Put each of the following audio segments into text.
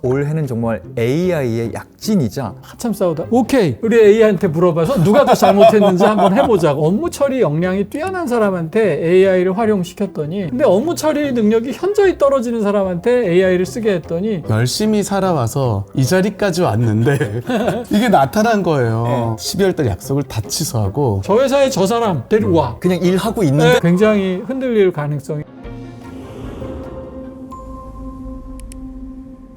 올해는 정말 AI의 약진이자 한참 싸우다 오케이 우리 AI한테 물어봐서 누가 더 잘못했는지 한번 해보자고. 업무 처리 역량이 뛰어난 사람한테 AI를 활용시켰더니 근데 업무 처리 능력이 현저히 떨어지는 사람한테 AI를 쓰게 했더니 열심히 살아와서 이 자리까지 왔는데 이게 나타난 거예요. 12월 달 약속을 다 취소하고 저 회사에 저 사람 데리고 와. 그냥 일하고 있는데 굉장히 흔들릴 가능성이.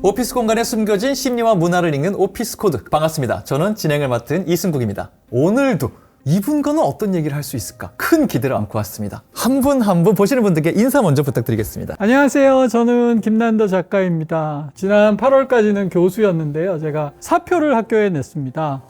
오피스 공간에 숨겨진 심리와 문화를 읽는 오피스 코드. 반갑습니다. 저는 진행을 맡은 이승국입니다. 오늘도 이분과는 어떤 얘기를 할 수 있을까? 큰 기대를 안고 왔습니다. 한 분 한 분 보시는 분들께 인사 먼저 부탁드리겠습니다. 안녕하세요. 저는 김난도 작가입니다. 지난 8월까지는 교수였는데요. 제가 사표를 학교에 냈습니다.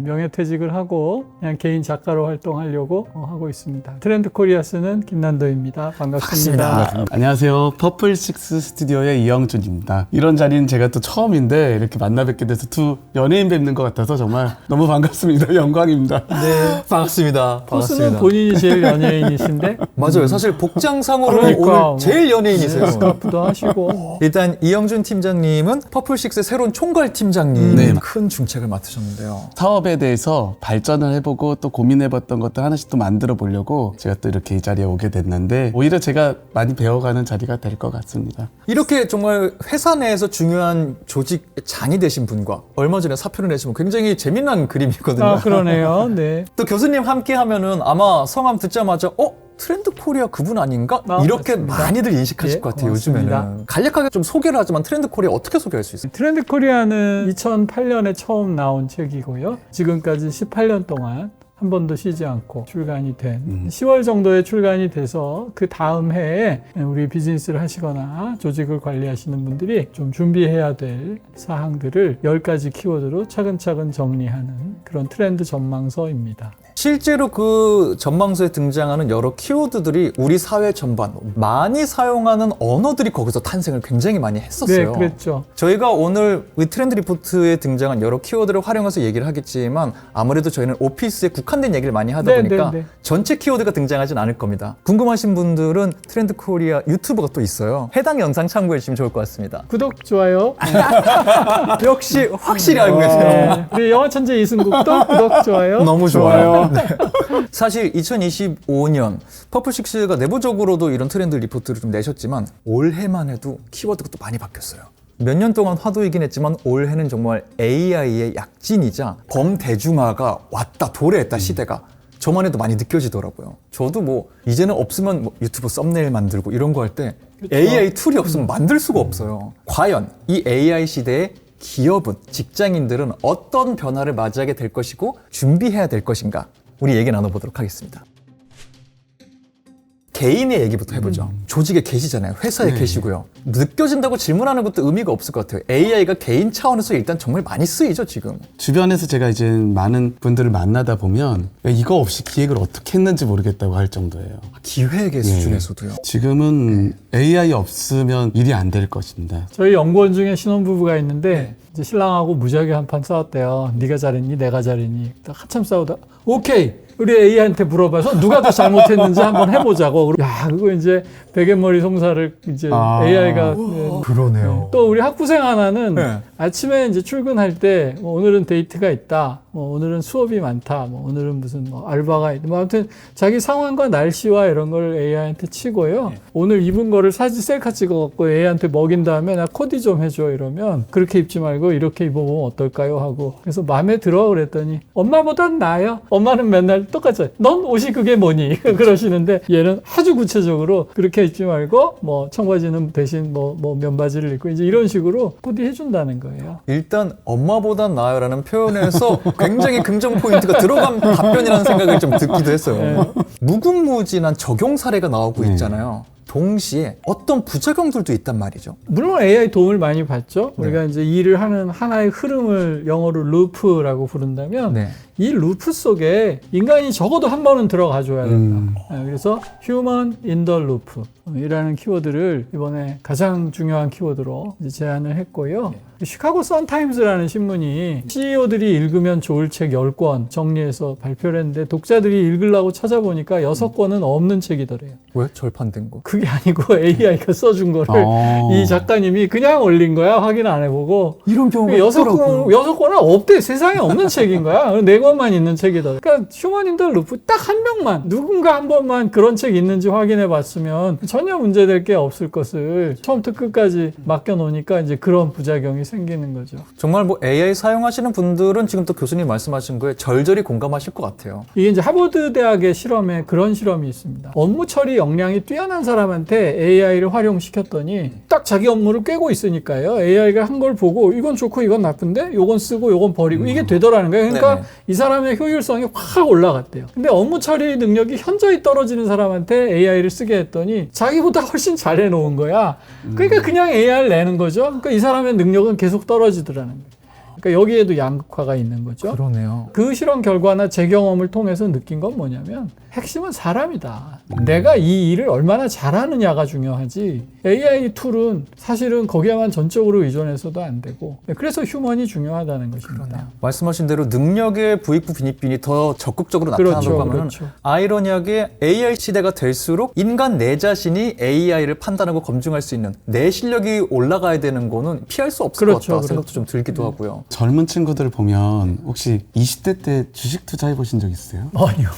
명예퇴직을 하고 그냥 개인 작가로 활동하려고 하고 있습니다. 트렌드 코리아 쓰는 김난도입니다. 반갑습니다. 안녕하세요. 퍼플식스 스튜디오의 이영준입니다. 이런 자리는 제가 또 처음인데 이렇게 만나 뵙게 돼서 두 연예인 뵙는 것 같아서 정말 너무 반갑습니다. 영광입니다. 네, 반갑습니다. 포스는 본인이 제일 연예인이신데 맞아요. 사실 복장상으로 그러니까 오늘 제일 연예인이세요. 스카프도 하시고. 일단 이영준 팀장님은 퍼플식스의 새로운 총괄 팀장님. 네. 큰 중책을 맡으셨는데요. 사업에 대해서 발전을 해보고 또 고민해봤던 것들 하나씩 또 만들어 보려고 제가 또 이렇게 이 자리에 오게 됐는데 오히려 제가 많이 배워가는 자리가 될 것 같습니다. 이렇게 정말 회사 내에서 중요한 조직 장이 되신 분과 얼마 전에 사표를 내시면 굉장히 재미난 그림이거든요. 아, 그러네요. 네. 또 교수님 함께 하면은 아마 성함 듣자마자 트렌드 코리아 그분 아닌가? 이렇게 맞습니다. 많이들 인식하실 예, 것 같아요. 고맙습니다. 요즘에는. 간략하게 좀 소개를 하지만 트렌드 코리아 어떻게 소개할 수 있어요? 트렌드 코리아는 2008년에 처음 나온 책이고요. 지금까지 18년 동안 한 번도 쉬지 않고 출간이 된 10월 정도에 출간이 돼서 그 다음 해에 우리 비즈니스를 하시거나 조직을 관리하시는 분들이 좀 준비해야 될 사항들을 10가지 키워드로 차근차근 정리하는 그런 트렌드 전망서입니다. 실제로 그 전망서에 등장하는 여러 키워드들이 우리 사회 전반 많이 사용하는 언어들이 거기서 탄생을 굉장히 많이 했었어요. 네, 그랬죠. 저희가 오늘 이 트렌드 리포트에 등장한 여러 키워드를 활용해서 얘기를 하겠지만 아무래도 저희는 오피스에 국한된 얘기를 많이 하다 보니까 전체 키워드가 등장하진 않을 겁니다. 궁금하신 분들은 트렌드 코리아 유튜브가 또 있어요. 해당 영상 참고해 주시면 좋을 것 같습니다. 구독, 좋아요. 역시 확실히 알고 계세요. 네. 우리 영화 천재 이승국도 구독, 좋아요. 너무 좋아요. 네. 사실 2025년 퍼플식스가 내부적으로도 이런 트렌드 리포트를 좀 내셨지만 올해만 해도 키워드가 또 많이 바뀌었어요. 몇 년 동안 화두이긴 했지만 올해는 정말 AI의 약진이자 범대중화가 왔다 도래했다 시대가 저만 해도 많이 느껴지더라고요. 저도 이제는 없으면 유튜브 썸네일 만들고 이런 거 할 때 AI 툴이 없으면 만들 수가 없어요. 과연 이 AI 시대에 기업은, 직장인들은 어떤 변화를 맞이하게 될 것이고 준비해야 될 것인가? 우리 얘기 나눠보도록 하겠습니다. 개인의 얘기부터 해보죠. 조직에 계시잖아요. 회사에 계시고요. 느껴진다고 질문하는 것도 의미가 없을 것 같아요. AI가 개인 차원에서 일단 정말 많이 쓰이죠, 지금. 주변에서 제가 이제 많은 분들을 만나다 보면 이거 없이 기획을 어떻게 했는지 모르겠다고 할 정도예요. 기획의 수준에서도요. 지금은 AI 없으면 일이 안 될 것입니다. 저희 연구원 중에 신혼부부가 있는데 이제 신랑하고 무지하게 한판 싸웠대요. 네가 잘했니? 내가 잘했니? 한참 싸우다 오케이 우리 AI한테 물어봐서 누가 더 잘못했는지 한번 해보자고. 야, 그거 이제 베갯머리 송사를 이제 AI가 그러네요. 또 우리 학부생 하나는 아침에 이제 출근할 때 오늘은 데이트가 있다, 오늘은 수업이 많다, 오늘은 무슨 알바가 있다, 아무튼 자기 상황과 날씨와 이런 걸 AI한테 치고요. 오늘 입은 거를 사진 셀카 찍어갖고 AI한테 먹인 다음에 나 코디 좀 해줘 이러면 그렇게 입지 말고 이렇게 입어보면 어떨까요 하고 그래서 마음에 들어 그랬더니 엄마보단 나아요. 엄마는 맨날 똑같아요. 넌 옷이 그게 뭐니? 그러시는데 얘는 아주 구체적으로 그렇게 입지 말고 청바지는 대신 면바지를 입고 이제 이런 식으로 코디 해준다는 거예요. 일단 엄마보단 나아요라는 표현에서 굉장히 긍정 포인트가 들어간 답변이라는 생각을 좀 듣기도 했어요. 무궁무진한 적용 사례가 나오고 있잖아요. 동시에 어떤 부작용들도 있단 말이죠. 물론 AI 도움을 많이 받죠. 우리가 이제 일을 하는 하나의 흐름을 영어로 루프라고 부른다면 이 루프 속에 인간이 적어도 한 번은 들어가 줘야 된다. 그래서 human in the loop 이라는 키워드를 이번에 가장 중요한 키워드로 이제 제안을 했고요. 시카고 선타임스라는 신문이 CEO들이 읽으면 좋을 책 10권 정리해서 발표를 했는데 독자들이 읽으려고 찾아보니까 6권은 없는 책이더래요. 왜? 절판된 거? 그게 아니고 AI가 써준 거를 이 작가님이 그냥 올린 거야. 확인 안 해보고. 이런 경우가 있더라고요. 6권은 없대. 세상에 없는 책인 거야. 4권만 있는 책이더래. 그러니까 휴먼 인 더 루프 딱 한 명만 누군가 한 번만 그런 책 있는지 확인해 봤으면 전혀 문제될 게 없을 것을 처음부터 끝까지 맡겨놓으니까 이제 그런 부작용이 생기는 거죠. 정말 뭐 AI 사용하시는 분들은 지금 또 교수님 말씀하신 거에 절절히 공감하실 것 같아요. 이게 이제 하버드 대학의 실험에 그런 실험이 있습니다. 업무 처리 역량이 뛰어난 사람한테 AI를 활용시켰더니 딱 자기 업무를 꿰고 있으니까요. AI가 한 걸 보고 이건 좋고 이건 나쁜데 요건 쓰고 요건 버리고 이게 되더라는 거예요. 그러니까 네네. 이 사람의 효율성이 확 올라갔대요. 근데 업무 처리 능력이 현저히 떨어지는 사람한테 AI를 쓰게 했더니 자기보다 훨씬 잘 해놓은 거야. 그러니까 그냥 AI를 내는 거죠. 그러니까 이 사람의 능력은 계속 떨어지더라는 거예요. 그러니까 여기에도 양극화가 있는 거죠. 그러네요. 그 실험 결과나 제 경험을 통해서 느낀 건 뭐냐면 핵심은 사람이다. 내가 이 일을 얼마나 잘하느냐가 중요하지 AI 툴은 사실은 거기에만 전적으로 의존해서도 안 되고 그래서 휴먼이 중요하다는 것입니다. 말씀하신 대로 능력의 부익부 빈익빈이 더 적극적으로 나타나고 하면 그렇죠. 아이러니하게 AI 시대가 될수록 인간 내 자신이 AI를 판단하고 검증할 수 있는 내 실력이 올라가야 되는 거는 피할 수 없을 것 같다 생각도 좀 들기도 하고요. 젊은 친구들 보면 혹시 20대 때 주식 투자해 보신 적 있어요? 아니요.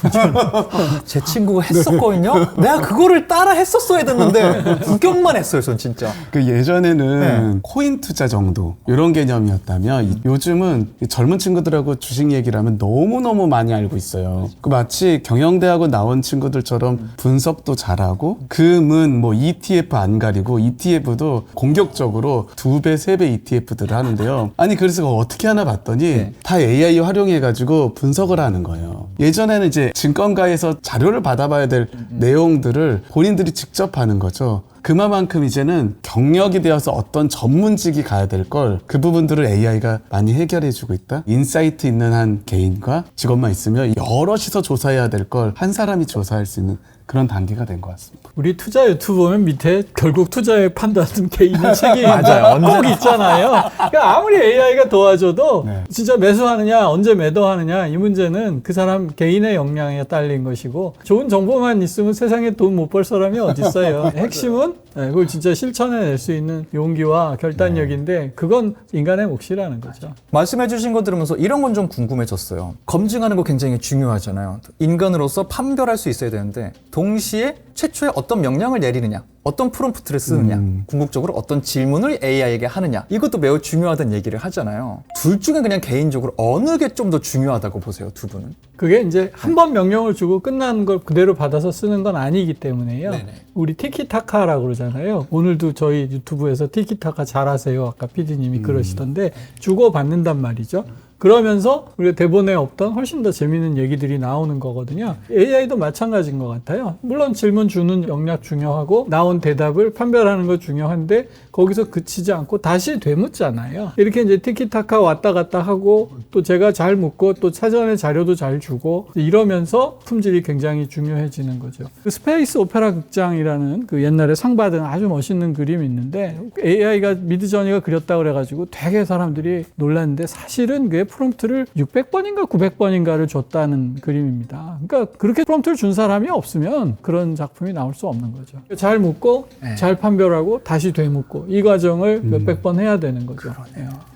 제 친구가 했었거든요. 내가 그거를 따라 했었어야 됐는데 구경만 했어요, 전 진짜. 그 예전에는 코인 투자 정도 이런 개념이었다면 요즘은 이 젊은 친구들하고 주식 얘기를 하면 너무너무 많이 알고 있어요. 그 마치 경영대학원 나온 친구들처럼 분석도 잘하고 금은 뭐 ETF 안 가리고 ETF도 공격적으로 2배, 3배 ETF들을 하는데요. 아니 그래서 어떻게 하나 봤더니 다 AI 활용해가지고 분석을 하는 거예요. 예전에는 이제 증권가에서 자료를 받아봐야 될 내용들을 본인들이 직접 하는 거죠. 그만큼 이제는 경력이 되어서 어떤 전문직이 가야 될 걸 그 부분들을 AI가 많이 해결해주고 있다. 인사이트 있는 한 개인과 직원만 있으면 여럿이서 조사해야 될 걸 한 사람이 조사할 수 있는 그런 단계가 된 것 같습니다. 우리 투자 유튜브 보면 밑에 결국 투자의 판단은 개인의 책임이 맞아요. 꼭 있잖아요. 그러니까 아무리 AI가 도와줘도 네. 진짜 매수하느냐 언제 매도하느냐 이 문제는 그 사람 개인의 역량에 딸린 것이고 좋은 정보만 있으면 세상에 돈 못 벌 사람이 어디 있어요. 핵심은 그걸 진짜 실천해낼 수 있는 용기와 결단력인데 그건 인간의 몫이라는 거죠. 말씀해 주신 거 들으면서 이런 건 좀 궁금해졌어요. 검증하는 거 굉장히 중요하잖아요. 인간으로서 판별할 수 있어야 되는데 동시에 최초에 어떤 명령을 내리느냐, 어떤 프롬프트를 쓰느냐, 궁극적으로 어떤 질문을 AI에게 하느냐, 이것도 매우 중요하다는 얘기를 하잖아요. 둘 중에 그냥 개인적으로 어느 게 좀 더 중요하다고 보세요, 두 분은? 그게 이제 한 번 명령을 주고 끝나는 걸 그대로 받아서 쓰는 건 아니기 때문에요. 네네. 우리 티키타카라고 그러잖아요. 오늘도 저희 유튜브에서 티키타카 잘하세요. 아까 PD님이 그러시던데 주고받는단 말이죠. 그러면서 우리가 대본에 없던 훨씬 더 재미있는 얘기들이 나오는 거거든요. AI도 마찬가지인 것 같아요. 물론 질문 주는 역량 중요하고 나온 대답을 판별하는 거 중요한데 거기서 그치지 않고 다시 되묻잖아요. 이렇게 이제 티키타카 왔다 갔다 하고 또 제가 잘 묻고 또 사전에 자료도 잘 주고 이러면서 품질이 굉장히 중요해지는 거죠. 그 스페이스 오페라 극장이라는 그 옛날에 상 받은 아주 멋있는 그림이 있는데 AI가 미드저니가 그렸다 그래가지고 되게 사람들이 놀랐는데 사실은 그게 프롬프트를 600번인가 900번인가를 줬다는 그림입니다. 그러니까 그렇게 프롬프트를 준 사람이 없으면 그런 작품이 나올 수 없는 거죠. 잘 묻고 잘 판별하고 다시 되묻고 이 과정을 몇백 번 해야 되는 거죠.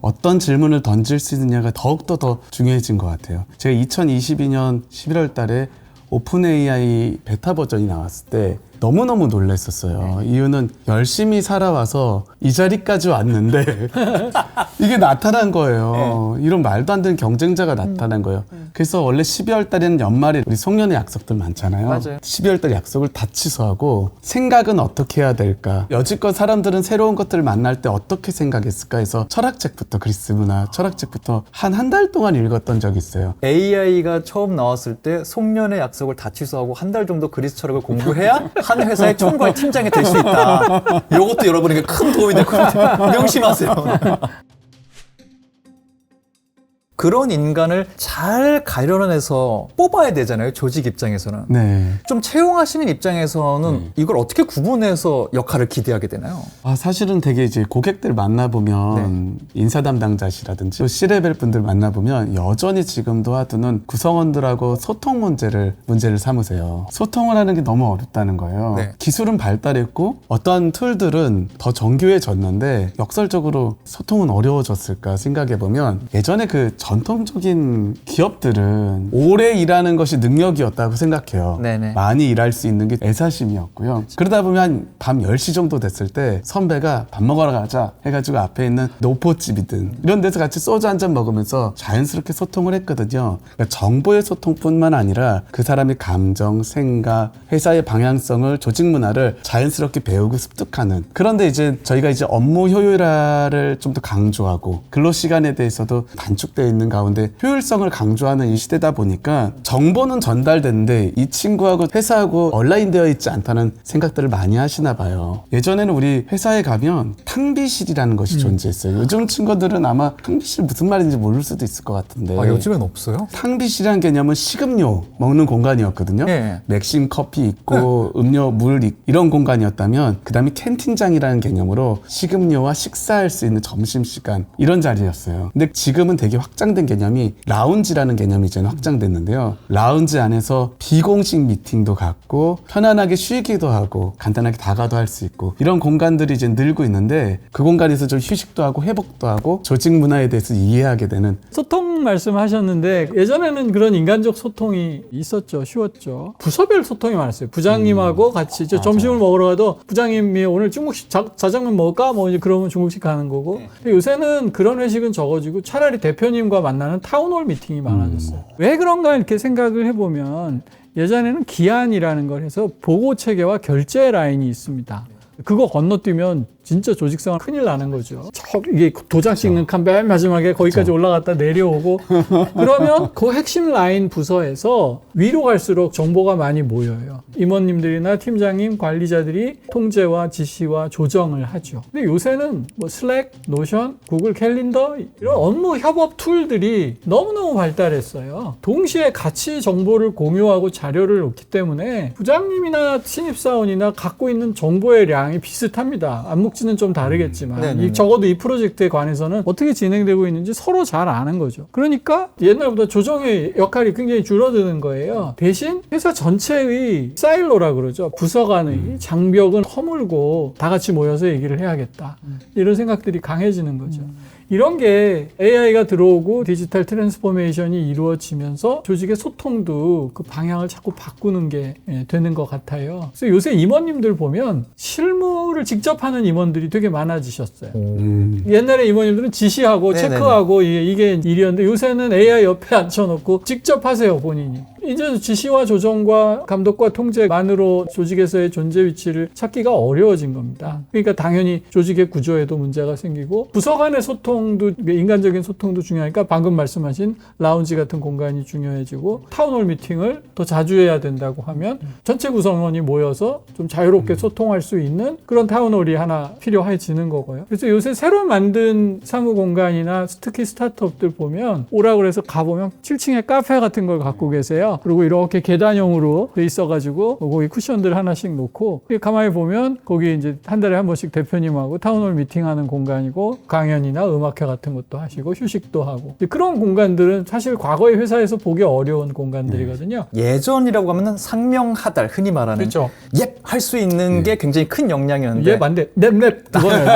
어떤 질문을 던질 수 있느냐가 더욱더 더 중요해진 것 같아요. 제가 2022년 11월 달에 오픈 AI 베타 버전이 나왔을 때 너무너무 놀랐었어요. 이유는 열심히 살아와서 이 자리까지 왔는데 이게 나타난 거예요. 이런 말도 안 되는 경쟁자가 나타난 거예요. 그래서 원래 12월 달에는 연말에 우리 송년회 약속들 많잖아요. 맞아요. 12월 달 약속을 다 취소하고 생각은 어떻게 해야 될까? 여지껏 사람들은 새로운 것들을 만날 때 어떻게 생각했을까 해서 철학책부터 그리스 문화, 철학책부터 한 달 동안 읽었던 적이 있어요. AI가 처음 나왔을 때 송년회 약속을 다 취소하고 한 달 정도 그리스 철학을 공부해야 한 회사의 총괄 팀장이 될 수 있다. 이것도 여러분에게 큰 도움이 될 것 같아요. 명심하세요. 그런 인간을 잘 가려내서 뽑아야 되잖아요. 조직 입장에서는. 네. 좀 채용하시는 입장에서는 이걸 어떻게 구분해서 역할을 기대하게 되나요? 사실은 되게 이제 고객들 만나보면 인사 담당자시라든지 또 C레벨 분들 만나보면 여전히 지금도 하여튼 구성원들하고 소통 문제를 삼으세요. 소통을 하는 게 너무 어렵다는 거예요. 네. 기술은 발달했고 어떠한 툴들은 더 정교해졌는데 역설적으로 소통은 어려워졌을까 생각해보면 예전에 그 전통적인 기업들은 오래 일하는 것이 능력이었다고 생각해요. 네네. 많이 일할 수 있는 게 애사심이었고요. 그러다 보면 한 밤 10시 정도 됐을 때 선배가 밥 먹으러 가자 해가지고 앞에 있는 노포집이든 이런 데서 같이 소주 한잔 먹으면서 자연스럽게 소통을 했거든요. 그러니까 정보의 소통뿐만 아니라 그 사람의 감정, 생각, 회사의 방향성을, 조직 문화를 자연스럽게 배우고 습득하는. 그런데 이제 저희가 이제 업무 효율화를 좀 더 강조하고 근로시간에 대해서도 단축되어 있는 가운데 효율성을 강조하는 이 시대다 보니까 정보는 전달되는데 이 친구하고 회사하고 온라인되어 있지 않다는 생각들을 많이 하시나 봐요. 예전에는 우리 회사에 가면 탕비실이라는 것이 존재했어요. 요즘 친구들은 아마 탕비실 무슨 말인지 모를 수도 있을 것 같은데. 요즘엔 없어요? 탕비실이라는 개념은 식음료 먹는 공간이었거든요. 네. 맥심 커피 있고 음료, 물 이런 공간이었다면 그 다음에 캔틴장이라는 개념으로 식음료와 식사할 수 있는 점심시간 이런 자리였어요. 근데 지금은 되게 확장된 개념이 라운지라는 개념이 이제는 확장됐는데요. 라운지 안에서 비공식 미팅도 갖고 편안하게 쉬기도 하고 간단하게 다가도 할 수 있고 이런 공간들이 이제 늘고 있는데 그 공간에서 좀 휴식도 하고 회복도 하고 조직 문화에 대해서 이해하게 되는. 소통 말씀하셨는데 예전에는 그런 인간적 소통이 있었죠. 쉬웠죠. 부서별 소통이 많았어요. 부장님하고 같이 이제 점심을 먹으러 가도 부장님이 오늘 중국식 자장면 먹을까? 뭐 이제 그러면 중국식 가는 거고. 근데 요새는 그런 회식은 적어지고 차라리 대표님과 만나는 타운홀 미팅이 많아졌어요. 왜 그런가 이렇게 생각을 해보면 예전에는 기한이라는 걸 해서 보고 체계와 결제 라인이 있습니다. 그거 건너뛰면 진짜 조직생활 큰일 나는 거죠. 이게 도장 찍는 칸 맨 마지막에 거기까지 올라갔다 내려오고 그러면 그 핵심 라인 부서에서 위로 갈수록 정보가 많이 모여요. 임원님들이나 팀장님, 관리자들이 통제와 지시와 조정을 하죠. 근데 요새는 뭐 슬랙, 노션, 구글 캘린더 이런 업무 협업 툴들이 너무너무 발달했어요. 동시에 같이 정보를 공유하고 자료를 놓기 때문에 부장님이나 신입사원이나 갖고 있는 정보의 양이 비슷합니다. 암묵지는 좀 다르겠지만 적어도 이 프로젝트에 관해서는 어떻게 진행되고 있는지 서로 잘 아는 거죠. 그러니까 옛날보다 조정의 역할이 굉장히 줄어드는 거예요. 대신 회사 전체의 사일로라 그러죠. 부서 간의 장벽은 허물고 다 같이 모여서 얘기를 해야겠다. 이런 생각들이 강해지는 거죠. 이런 게 AI가 들어오고 디지털 트랜스포메이션이 이루어지면서 조직의 소통도 그 방향을 자꾸 바꾸는 게 되는 것 같아요. 그래서 요새 임원님들 보면 실무를 직접 하는 임원들이 되게 많아지셨어요. 옛날에 임원님들은 지시하고 체크하고 이게 일이었는데 요새는 AI 옆에 앉혀놓고 직접 하세요, 본인이. 이제 지시와 조정과 감독과 통제만으로 조직에서의 존재 위치를 찾기가 어려워진 겁니다. 그러니까 당연히 조직의 구조에도 문제가 생기고 부서 간의 소통도, 인간적인 소통도 중요하니까 방금 말씀하신 라운지 같은 공간이 중요해지고 타운홀 미팅을 더 자주 해야 된다고 하면 전체 구성원이 모여서 좀 자유롭게 소통할 수 있는 그런 타운홀이 하나 필요해지는 거고요. 그래서 요새 새로 만든 사무 공간이나 특히 스타트업들 보면 오라고 해서 가보면 7층에 카페 같은 걸 갖고 계세요. 그리고 이렇게 계단형으로 돼 있어가지고 거기 쿠션들 하나씩 놓고 가만히 보면 거기 이제 한 달에 한 번씩 대표님하고 타운홀 미팅하는 공간이고 강연이나 음악회 같은 것도 하시고 휴식도 하고 그런 공간들은 사실 과거의 회사에서 보기 어려운 공간들이거든요. 예전이라고 하면은 상명하달 흔히 말하는 그렇죠. 할 수 있는 게 굉장히 큰 역량이었는데 안 돼. 넵 그거예요.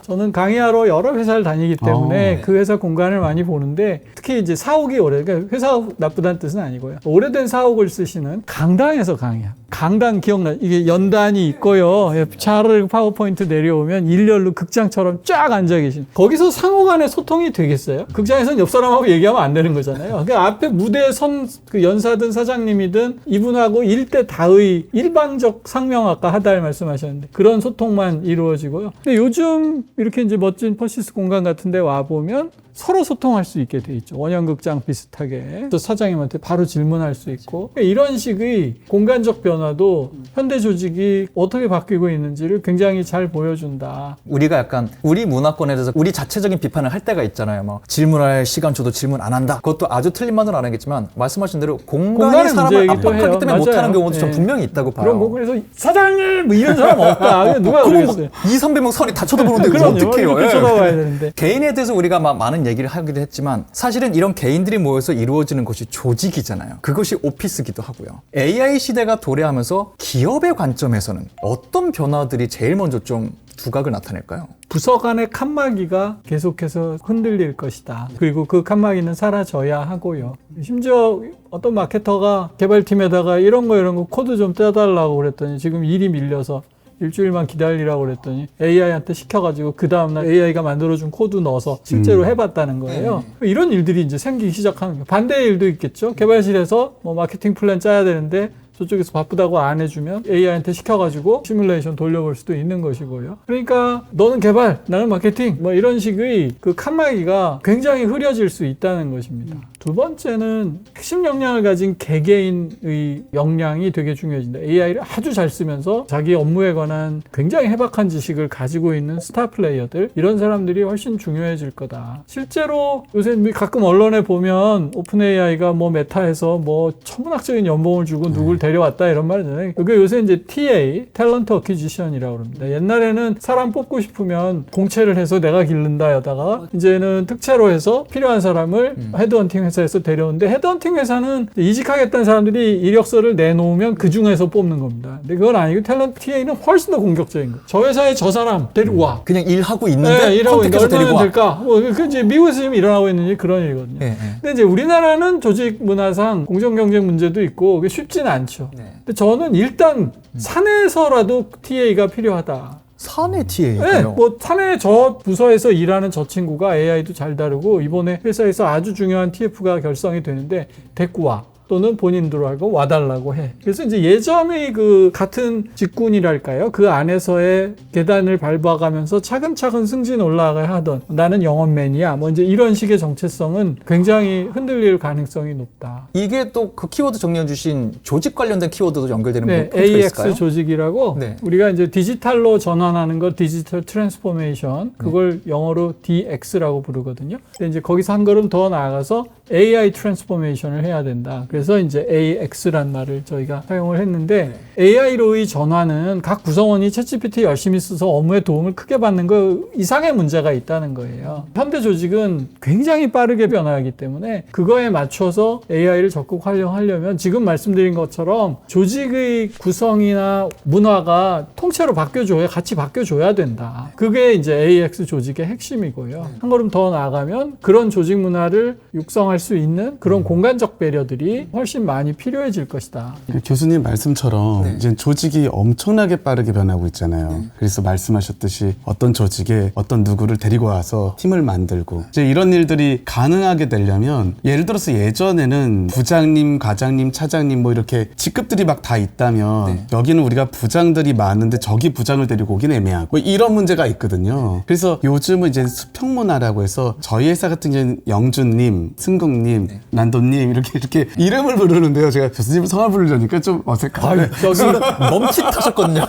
저는 강의하러 여러 회사를 다니기 때문에 그 회사 공간을 많이 보는데 특히 이제 사옥이 그러니까 회사 나쁘다는 뜻은 아니고요. 오래된 사옥을 쓰시는 강당에서 강의야. 강당 기억나? 이게 연단이 있고요. 차를 파워포인트 내려오면 일렬로 극장처럼 쫙 앉아 계신. 거기서 상호 간의 소통이 되겠어요? 극장에서는 옆 사람하고 얘기하면 안 되는 거잖아요. 그러니까 앞에 무대에 선 그 연사든 사장님이든 이분하고 일대 다의 일방적 상명 아까 하달 말씀하셨는데 그런 소통만 이루어지고요. 근데 요즘 이렇게 이제 멋진 퍼시스 공간 같은 데 와보면 서로 소통할 수 있게 돼 있죠. 원형극장 비슷하게. 또 사장님한테 바로 바로 질문할 수 있고 이런 식의 공간적 변화도 현대 조직이 어떻게 바뀌고 있는지를 굉장히 잘 보여준다. 우리가 약간 우리 문화권에 대해서 우리 자체적인 비판을 할 때가 있잖아요. 막 질문할 시간 줘도 질문 안 한다. 그것도 아주 틀린 말은 안 하겠지만 말씀하신 대로 공간이 공간의 사람을 문제이기도 압박하기 해요. 때문에 못하는 맞아요. 경우도 전 예. 분명히 있다고 봐요. 그럼 뭐 그래서 사장님 뭐 이런 사람 없다. 누가 그럼 그러겠어요. 200~300명 선이 다 쳐다보는데 그걸 그럼요. 어떻게 해요? 이렇게 쳐다봐야 되는데. 개인에 대해서 우리가 막 많은 얘기를 하기도 했지만 사실은 이런 개인들이 모여서 이루어지는 것이 조직이잖아요. 그것이 오피스기도 하고요. AI 시대가 도래하면서 기업의 관점에서는 어떤 변화들이 제일 먼저 좀 두각을 나타낼까요? 부서 간의 칸막이가 계속해서 흔들릴 것이다. 그리고 그 칸막이는 사라져야 하고요. 심지어 어떤 마케터가 개발팀에다가 이런 거 코드 좀 떼달라고 그랬더니 지금 일이 밀려서 일주일만 기다리라고 그랬더니 AI한테 시켜가지고 그 다음날 AI가 만들어준 코드 넣어서 실제로 해봤다는 거예요. 이런 일들이 이제 생기기 시작하는 거예요. 반대의 일도 있겠죠. 개발실에서 뭐 마케팅 플랜 짜야 되는데 저쪽에서 바쁘다고 안 해주면 AI한테 시켜가지고 시뮬레이션 돌려볼 수도 있는 것이고요. 그러니까 너는 개발, 나는 마케팅 뭐 이런 식의 그 칸막이가 굉장히 흐려질 수 있다는 것입니다. 두 번째는 핵심 역량을 가진 개개인의 역량이 되게 중요해진다. AI를 아주 잘 쓰면서 자기 업무에 관한 굉장히 해박한 지식을 가지고 있는 스타 플레이어들 이런 사람들이 훨씬 중요해질 거다. 실제로 요새 가끔 언론에 보면 오픈 AI가 뭐 메타에서 뭐 천문학적인 연봉을 주고 누굴 데려왔다 이런 말이잖아요. 이게 요새 이제 TA, 탤런트 어퀴지션이라고 합니다. 옛날에는 사람 뽑고 싶으면 공채를 해서 내가 기른다 여다가 이제는 특채로 해서 필요한 사람을 헤드헌팅 회사에서 데려오는데 헤드헌팅 회사는 이직하겠다는 사람들이 이력서를 내놓으면 그 중에서 뽑는 겁니다. 근데 그건 아니고 탤런트 TA는 훨씬 더 공격적인 거예요. 저 회사에 저 사람 데리고 와. 그냥 일하고 있는데 일하고 있는데 컨택해서 데리고 얼마나 와. 될까? 그 이제 미국에서 지금 일어나고 있는 일 그런 일이거든요. 근데 이제 우리나라는 조직 문화상 공정 경쟁 문제도 있고 그게 쉽지는 않죠. 근데 저는 일단 사내에서라도 TA가 필요하다. 사내 네, TA예요. 뭐 사내 저 부서에서 일하는 저 친구가 AI도 잘 다루고 이번에 회사에서 아주 중요한 TF가 결성이 되는데 데리고 와. 또는 본인들로 하고 와달라고 해. 그래서 이제 예전의 그 같은 직군이랄까요? 그 안에서의 계단을 밟아가면서 차근차근 승진 올라가야 하던 나는 영업맨이야. 뭐 이제 이런 식의 정체성은 굉장히 흔들릴 가능성이 높다. 이게 또 그 키워드 정리해 주신 조직 관련된 키워드도 연결되는 네, 포인트가 AX 있을까요? 조직이라고 네. 우리가 이제 디지털로 전환하는 걸 디지털 트랜스포메이션 그걸 영어로 DX라고 부르거든요. 근데 이제 거기서 한 걸음 더 나아가서 AI 트랜스포메이션을 해야 된다. 그래서 이제 AX란 말을 저희가 사용을 했는데 AI로의 전환은 각 구성원이 챗GPT 열심히 써서 업무에 도움을 크게 받는 거 이상의 문제가 있다는 거예요. 현대 조직은 굉장히 빠르게 변화하기 때문에 그거에 맞춰서 AI를 적극 활용하려면 지금 말씀드린 것처럼 조직의 구성이나 문화가 통째로 바뀌어줘야 같이 바뀌어줘야 된다. 그게 이제 AX 조직의 핵심이고요. 한 걸음 더 나아가면 그런 조직 문화를 육성할 수 있는 그런 공간적 배려들이 훨씬 많이 필요해질 것이다. 그 교수님 말씀처럼 이제 조직이 엄청나게 빠르게 변하고 있잖아요. 그래서 말씀하셨듯이 어떤 조직에 어떤 누구를 데리고 와서 팀을 만들고 이제 이런 일들이 가능하게 되려면 예를 들어서 예전에는 부장님, 과장님, 차장님 뭐 이렇게 직급들이 막 다 있다면 여기는 우리가 부장들이 많은데 저기 부장을 데리고 오긴 애매하고 뭐 이런 문제가 있거든요. 그래서 요즘은 이제 수평문화라고 해서 저희 회사 같은 경우는 영준님, 승국님, 난도님 이렇게 이름을 부르는데요. 제가 교수님 성함 부르려니까 좀 어색하네. 저기 멈칫하셨거든요.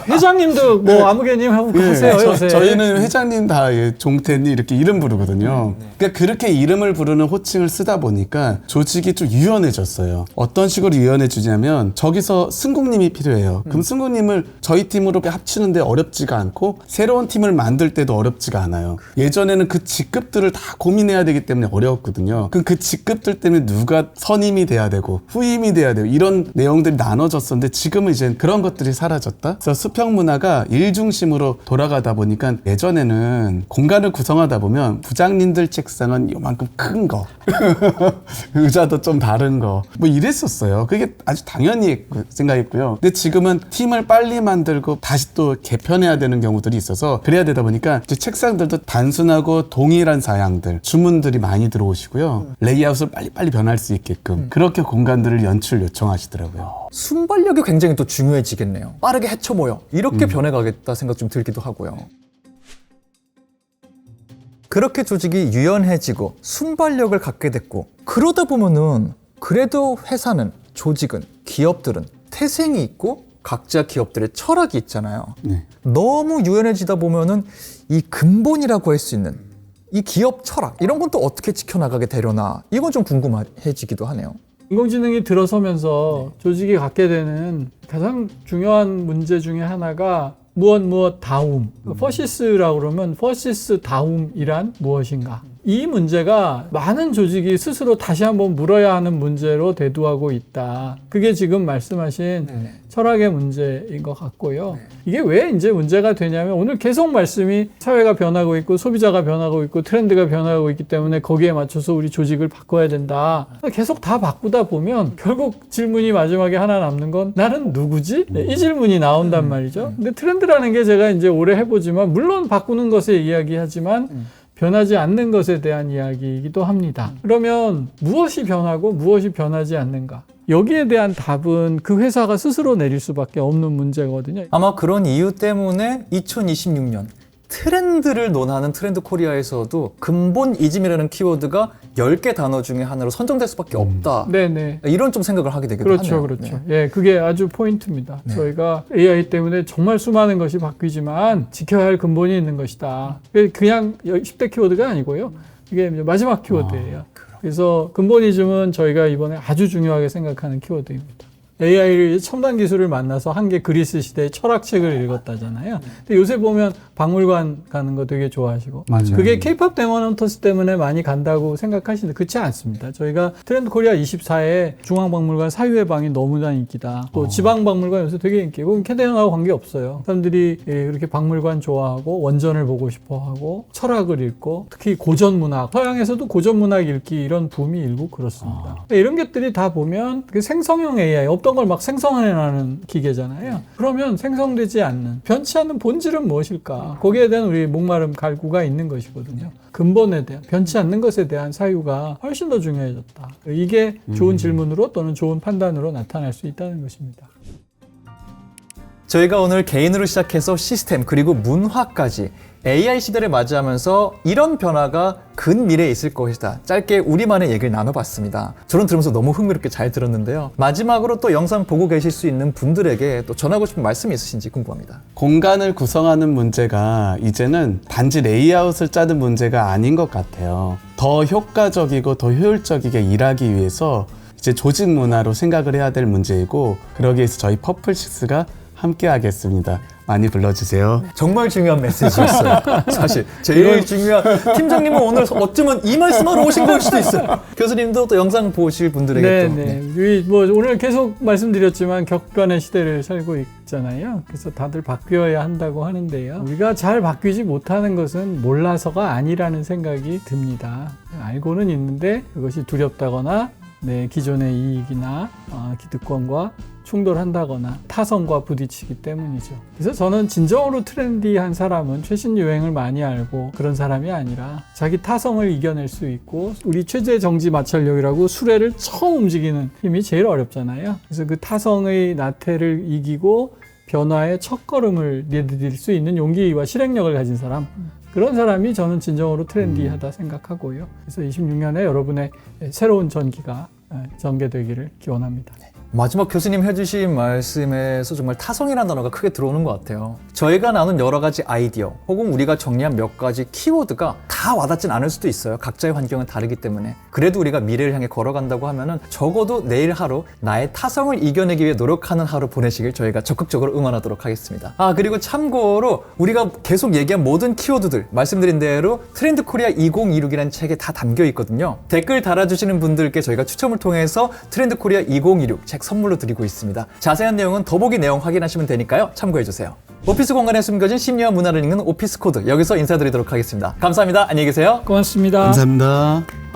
회장님도 뭐 아무개님 하세요 요새. 저희는 회장님 다 종태님 이렇게 이름 부르거든요. 그러니까 그렇게 이름을 부르는 호칭을 쓰다 보니까 조직이 좀 유연해졌어요. 어떤 식으로 유연해지냐면 저기서 승국님이 필요해요. 그럼 승국님을 저희 팀으로 합치는데 어렵지가 않고 새로운 팀을 만들 때도 어렵지가 않아요. 예전에는 그 직급들을 다 고민해야 되기 때문에 어려웠거든요. 그럼 그 직급들 때문에 누가 선임이 돼야 되고 후임이 돼야 되고 이런 내용들이 나눠졌었는데 지금은 이제 그런 것들이 사라졌다. 그래서 수평 문화가 일 중심으로 돌아가다 보니까 예전에는 공간을 구성하다 보면 부장님들 책상은 요만큼 큰 거 의자도 좀 다른 거 뭐 이랬었어요. 그게 아주 당연히 생각했고요. 근데 지금은 팀을 빨리 만들고 다시 또 개편해야 되는 경우들이 있어서 그래야 되다 보니까 이제 책상들도 단순하고 동일한 사양들 주문들이 많이 들어오시고요. 레이아웃을 빨리빨리 변할 수 있게끔 그렇게 공간들을 연출 요청하시더라고요. 순발력이 굉장히 또 중요해지겠네요. 빠르게 헤쳐모여 이렇게 변해가겠다 생각 좀 들기도 하고요. 그렇게 조직이 유연해지고 순발력을 갖게 됐고 그러다 보면은 그래도 회사는, 조직은, 기업들은 태생이 있고 각자 기업들의 철학이 있잖아요. 네. 너무 유연해지다 보면은 이 근본이라고 할 수 있는 이 기업 철학 이런 건 또 어떻게 지켜나가게 되려나 이건 좀 궁금해지기도 하네요. 인공지능이 들어서면서 조직이 갖게 되는 가장 중요한 문제 중에 하나가 무엇 다움. 퍼시스라고 그러면 퍼시스 다움이란 무엇인가. 이 문제가 많은 조직이 스스로 다시 한번 물어야 하는 문제로 대두하고 있다. 그게 지금 말씀하신 철학의 문제인 것 같고요. 이게 왜 이제 문제가 되냐면 오늘 계속 말씀이 사회가 변하고 있고 소비자가 변하고 있고 트렌드가 변하고 있기 때문에 거기에 맞춰서 우리 조직을 바꿔야 된다. 계속 다 바꾸다 보면 결국 질문이 마지막에 하나 남는 건 나는 누구지? 이 질문이 나온단 말이죠. 근데 트렌드라는 게 제가 이제 오래 해보지만 물론 바꾸는 것에 이야기하지만 변하지 않는 것에 대한 이야기이기도 합니다. 그러면 무엇이 변하고 무엇이 변하지 않는가? 여기에 대한 답은 그 회사가 스스로 내릴 수밖에 없는 문제거든요. 아마 그런 이유 때문에 2026년 트렌드를 논하는 트렌드 코리아에서도 근본이즘이라는 키워드가 10개 단어 중에 하나로 선정될 수밖에 없다. 네네. 이런 좀 생각을 하게 되기도 그렇죠, 하네요. 그렇죠. 예, 그게 아주 포인트입니다. 저희가 AI 때문에 정말 수많은 것이 바뀌지만 지켜야 할 근본이 있는 것이다. 그냥 10대 키워드가 아니고요. 이게 이제 마지막 키워드예요. 그래서 근본이즘은 저희가 이번에 아주 중요하게 생각하는 키워드입니다. AI를 첨단 기술을 만나서 한 게 그리스 시대의 철학책을 읽었다잖아요. 근데 요새 보면 박물관 가는 거 되게 좋아하시고 맞아요. 그게 K-POP 데몬 헌터스 때문에 많이 간다고 생각하시는데 그렇지 않습니다. 저희가 트렌드 코리아 24에 중앙박물관 사유의 방이 너무나 인기다. 또 지방박물관 요새 되게 인기고 캐대형하고 관계없어요. 사람들이 그렇게 박물관 좋아하고 원전을 보고 싶어하고 철학을 읽고 특히 고전문학, 서양에서도 고전문학 읽기 이런 붐이 일고 그렇습니다. 이런 것들이 다 보면 그 생성형 AI 없던 걸 막 생성해내는 기계잖아요. 그러면 생성되지 않는 변치 않는 본질은 무엇일까? 거기에 대한 우리 목마름 갈구가 있는 것이거든요. 근본에 대한 변치 않는 것에 대한 사유가 훨씬 더 중요해졌다. 이게 좋은 질문으로 또는 좋은 판단으로 나타날 수 있다는 것입니다. 저희가 오늘 개인으로 시작해서 시스템 그리고 문화까지 AI 시대를 맞이하면서 이런 변화가 근미래에 있을 것이다. 짧게 우리만의 얘기를 나눠봤습니다. 저는 들으면서 너무 흥미롭게 잘 들었는데요. 마지막으로 또 영상 보고 계실 수 있는 분들에게 또 전하고 싶은 말씀이 있으신지 궁금합니다. 공간을 구성하는 문제가 이제는 단지 레이아웃을 짜는 문제가 아닌 것 같아요. 더 효과적이고 더 효율적이게 일하기 위해서 이제 조직 문화로 생각을 해야 될 문제이고 그러기 위해서 저희 퍼플식스가 함께 하겠습니다. 많이 불러주세요. 정말 중요한 메시지였어요. 사실 제일 중요한 팀장님은 오늘 어쩌면 이 말씀하러 오신 걸 수도 있어요. 교수님도 또 영상 보실 분들에게 또 우리 뭐 오늘 계속 말씀드렸지만 격변의 시대를 살고 있잖아요. 그래서 다들 바뀌어야 한다고 하는데요. 우리가 잘 바뀌지 못하는 것은 몰라서가 아니라는 생각이 듭니다. 알고는 있는데 그것이 두렵다거나 내 기존의 이익이나 기득권과 충돌한다거나 타성과 부딪히기 때문이죠. 그래서 저는 진정으로 트렌디한 사람은 최신 유행을 많이 알고 그런 사람이 아니라 자기 타성을 이겨낼 수 있고 우리 최재 정지 마찰력이라고 수레를 처음 움직이는 힘이 제일 어렵잖아요. 그래서 그 타성의 나태를 이기고 변화의 첫걸음을 내디딜 수 있는 용기와 실행력을 가진 사람 그런 사람이 저는 진정으로 트렌디하다 생각하고요. 그래서 26년에 여러분의 새로운 전기가 전개되기를 기원합니다. 마지막 교수님 해주신 말씀에서 정말 타성이라는 단어가 크게 들어오는 것 같아요. 저희가 나눈 여러 가지 아이디어 혹은 우리가 정리한 몇 가지 키워드가 다 와닿진 않을 수도 있어요. 각자의 환경은 다르기 때문에. 그래도 우리가 미래를 향해 걸어간다고 하면은 적어도 내일 하루 나의 타성을 이겨내기 위해 노력하는 하루 보내시길 저희가 적극적으로 응원하도록 하겠습니다. 그리고 참고로 우리가 계속 얘기한 모든 키워드들 말씀드린 대로 트렌드 코리아 2026이라는 책에 다 담겨 있거든요. 댓글 달아주시는 분들께 저희가 추첨을 통해서 트렌드 코리아 2026 책 선물로 드리고 있습니다. 자세한 내용은 더보기 내용 확인하시면 되니까요. 참고해주세요. 오피스 공간에 숨겨진 심리와 문화를 읽는 오피스 코드 여기서 인사드리도록 하겠습니다. 감사합니다. 안녕히 계세요. 고맙습니다. 감사합니다.